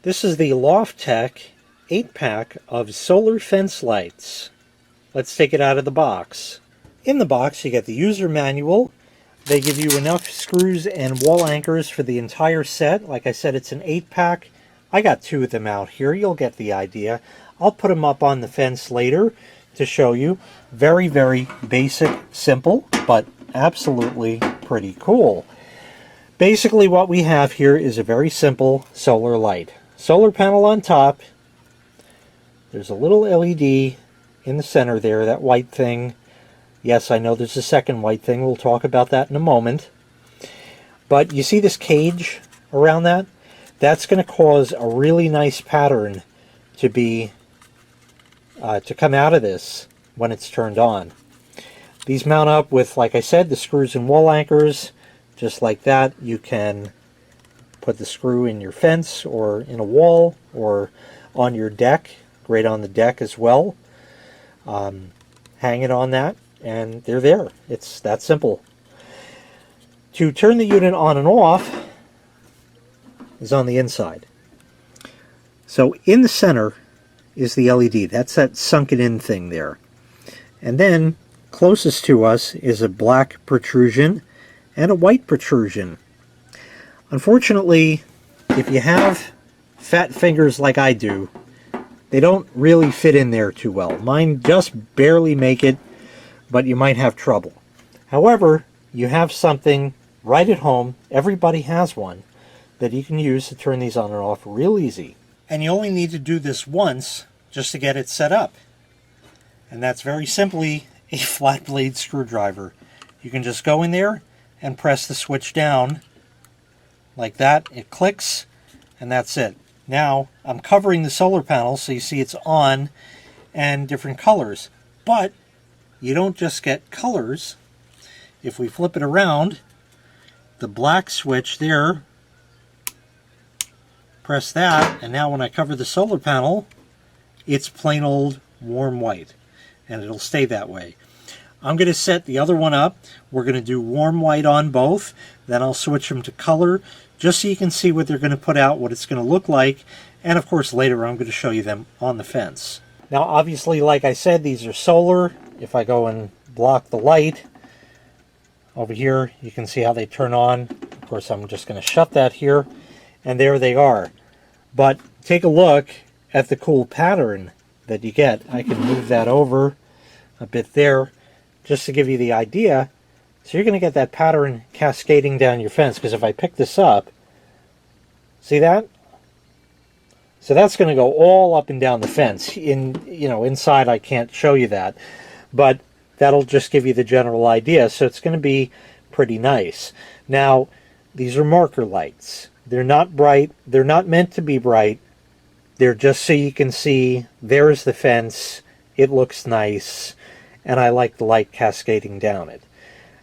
This is the Lofttech 8-pack of solar fence lights. Let's take it out of the box. In the box you get the user manual. They give you enough screws and wall anchors for the entire set. Like I said, it's an 8-pack. I got 2 of them out here. You'll get the idea. I'll put them up on the fence later to show you. Very, very basic, simple, but absolutely pretty cool. Basically what we have here is a very simple solar light. Solar panel on top. There's a little LED in the center there, that white thing. Yes, I know there's a second white thing. We'll talk about that in a moment. But you see this cage around that? That's going to cause a really nice pattern to come out of this when it's turned on. These mount up with, like I said, the screws and wall anchors. Just like that, you can put the screw in your fence or in a wall or on your deck. Great on the deck as well. Hang it on that and they're there. It's that simple. To turn the unit on and off is on the inside. So in the center is the LED. That's that sunken in thing there. And then closest to us is a black protrusion and a white protrusion. Unfortunately, if you have fat fingers like I do, they don't really fit in there too well. Mine just barely make it, but you might have trouble. However, you have something right at home, everybody has one, that you can use to turn these on and off real easy. And you only need to do this once just to get it set up. And that's very simply a flat blade screwdriver. You can just go in there and press the switch down like that. It clicks and that's it. Now I'm covering the solar panel so you see it's on and different colors. But you don't just get colors. If we flip it around, the black switch there, press that, and now when I cover the solar panel, it's plain old warm white, and it'll stay that way. I'm going to set the other one up. We're going to do warm white on both, then I'll switch them to color, just so you can see what they're going to put out, what it's going to look like, and of course later I'm going to show you them on the fence. Now obviously, like I said, these are solar. If I go and block the light, over here you can see how they turn on. Of course I'm just going to shut that here, and there they are. But take a look at the cool pattern that you get. I can move that over a bit there just to give you the idea. So you're going to get that pattern cascading down your fence, because if I pick this up, see that? So that's going to go all up and down the fence. Inside I can't show you that, but that'll just give you the general idea. So it's going to be pretty nice. Now, these are marker lights. They're not bright. They're not meant to be bright. They're just so you can see there's the fence. It looks nice, and I like the light cascading down it.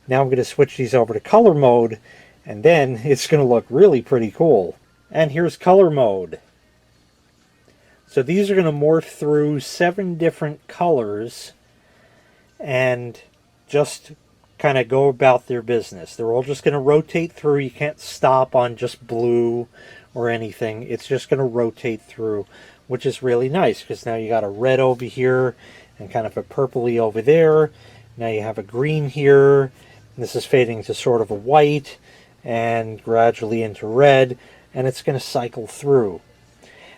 Now I'm going to switch these over to color mode, and then it's going to look really pretty cool. And here's color mode. So these are going to morph through 7 different colors and just kind of go about their business. They're all just going to rotate through. You can't stop on just blue or anything. It's just going to rotate through, which is really nice, because now you got a red over here and kind of a purpley over there. Now you have a green here. This is fading to sort of a white and gradually into red, and it's going to cycle through.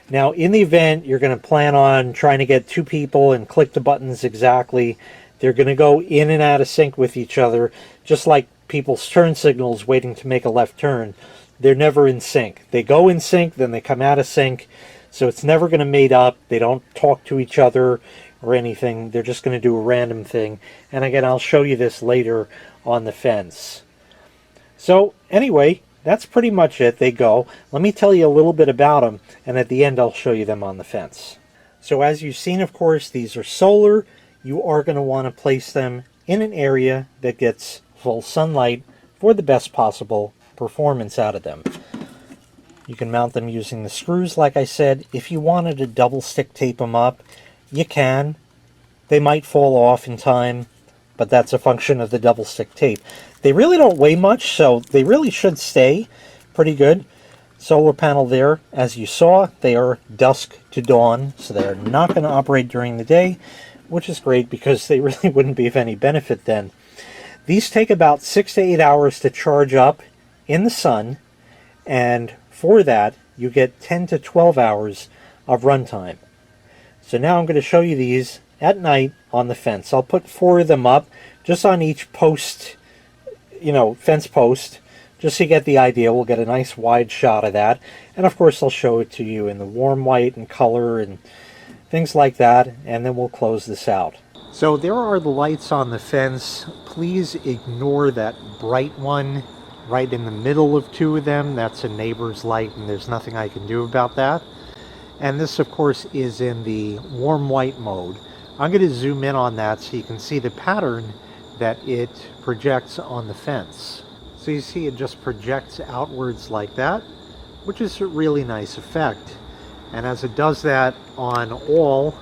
Now in the event you're going to plan on trying to get 2 people and click the buttons exactly, they're going to go in and out of sync with each other, just like people's turn signals waiting to make a left turn. They're never in sync. They go in sync, then they come out of sync, so it's never going to mate up. They don't talk to each other or anything. They're just going to do a random thing. And again, I'll show you this later on the fence. So anyway, that's pretty much it. They go. Let me tell you a little bit about them, and at the end I'll show you them on the fence. So as you've seen, of course, these are solar. You are going to want to place them in an area that gets full sunlight for the best possible performance out of them. You can mount them using the screws, like I said. If you wanted to double stick tape them up, you can. They might fall off in time, but that's a function of the double stick tape. They really don't weigh much, so they really should stay pretty good. solar panel there. As you saw, they are dusk to dawn, so they're not going to operate during the day, which is great because they really wouldn't be of any benefit then. These take about 6 to 8 hours to charge up in the sun, and for that you get 10 to 12 hours of runtime. So now I'm going to show you these at night on the fence. I'll put 4 of them up just on each post, fence post, just so you get the idea. We'll get a nice wide shot of that. And of course I'll show it to you in the warm white and color and things like that, and then we'll close this out. So there are the lights on the fence. Please ignore that bright one right in the middle of 2 of them. That's a neighbor's light and there's nothing I can do about that. And this of course is in the warm white mode. I'm going to zoom in on that so you can see the pattern that it projects on the fence. So you see it just projects outwards like that, which is a really nice effect. And as it does that on all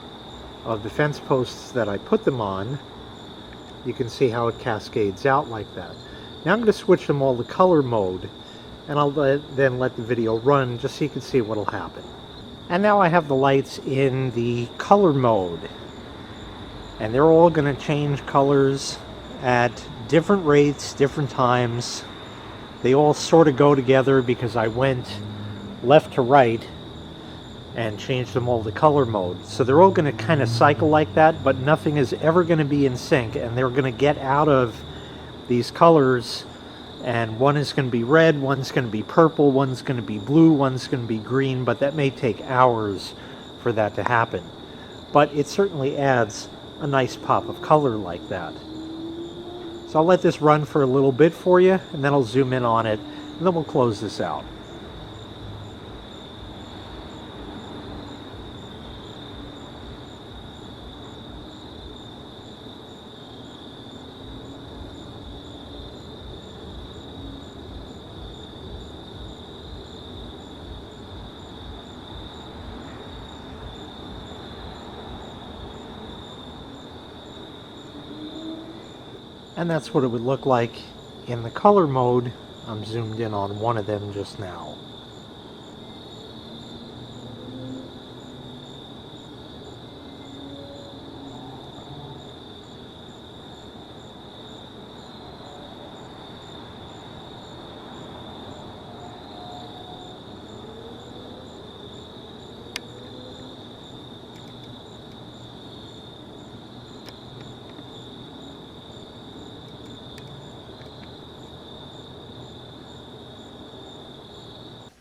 of the fence posts that I put them on, you can see how it cascades out like that. Now I'm going to switch them all to color mode, and I'll then let the video run just so you can see what will happen. And now I have the lights in the color mode, and they're all going to change colors at different rates, different times. They all sort of go together because I went left to right and changed them all to color mode. So they're all going to kind of cycle like that, but nothing is ever going to be in sync, and they're going to get out of these colors, and one is going to be red, one's going to be purple, one's going to be blue, one's going to be green, but that may take hours for that to happen. But it certainly adds a nice pop of color like that. So I'll let this run for a little bit for you, and then I'll zoom in on it, and then we'll close this out. And that's what it would look like in the color mode. I'm zoomed in on one of them just now.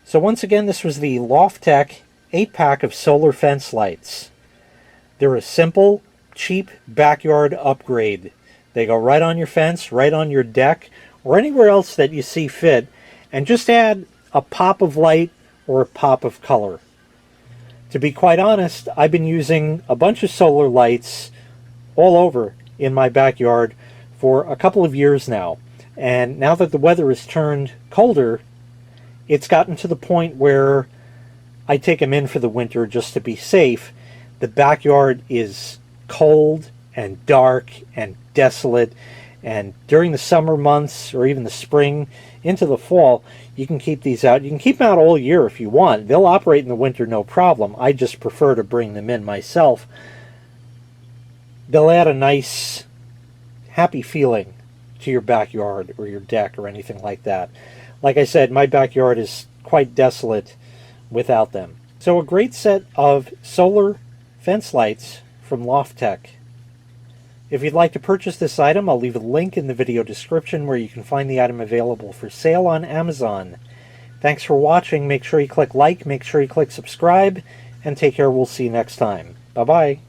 So once again, this was the Loftec 8-pack of solar fence lights. They're a simple, cheap backyard upgrade. They go right on your fence, right on your deck, or anywhere else that you see fit, and just add a pop of light or a pop of color. To be quite honest, I've been using a bunch of solar lights all over in my backyard for a couple of years now. And now that the weather has turned colder, it's gotten to the point where I take them in for the winter just to be safe. The backyard is cold and dark and desolate, and during the summer months or even the spring into the fall, you can keep these out. You can keep them out all year if you want. They'll operate in the winter no problem. I just prefer to bring them in myself. They'll add a nice, happy feeling to your backyard or your deck or anything like that. Like I said, my backyard is quite desolate without them. So a great set of solar fence lights from Loftec. If you'd like to purchase this item, I'll leave a link in the video description where you can find the item available for sale on Amazon. Thanks for watching. Make sure you click like, make sure you click subscribe, and take care. We'll see you next time. Bye-bye.